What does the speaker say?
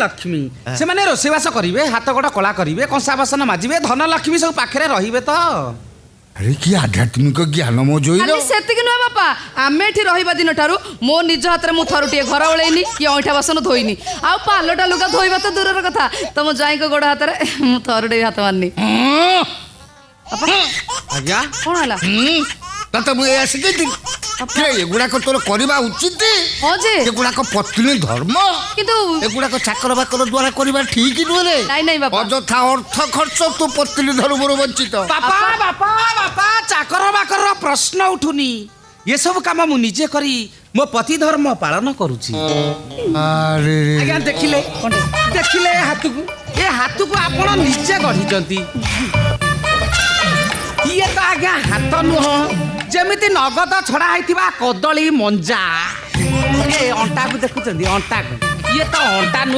लक्ष्मी से माने रोसेबास करिवे हाथ गोड़ कला करिवे कंसा बासन माजिवे धन लक्ष्मी सब पाखरे रहिबे तो अरे कि आध्यात्मिक ज्ञान मो जोइलो खाली सेतिक नुहे बापा आमे एठी रहिबा दिन ठारू मो निज हाथ रे मु थरुटिए घर ओळेइनी कि अंठा बासन धोइनी आ पालटा लुगा धोइबा तो दूरर कथा तम जाई को गोड़ हाथ रे मु थरुटे हाथ मारनी आज्ञा कोन हला तत मु आसिके एगुड़ा तोर करवा उचित हां जे एगुड़ा पत्नी धर्म किंतु एगुड़ा चाकर बाकर द्वारा करवा ठीक नुहे नहीं नहीं बापा अजथा अर्थ खर्च तू पत्नी धर्म वंचित बापा बापा बापा चाकर बाकर प्रश्न उठुनी ये सब काम मु निजे करी मो पति धर्म पालन करूची अरे आज्ञा देखिले ये हाथ को आपण निजे गढ़ी ये तो आज्ञा हाथ नुह जमिति नगद छड़ा होइथिबा कदली मंजा ये अंटा को देखुचंदी अंटा को ये तो अंटा नुह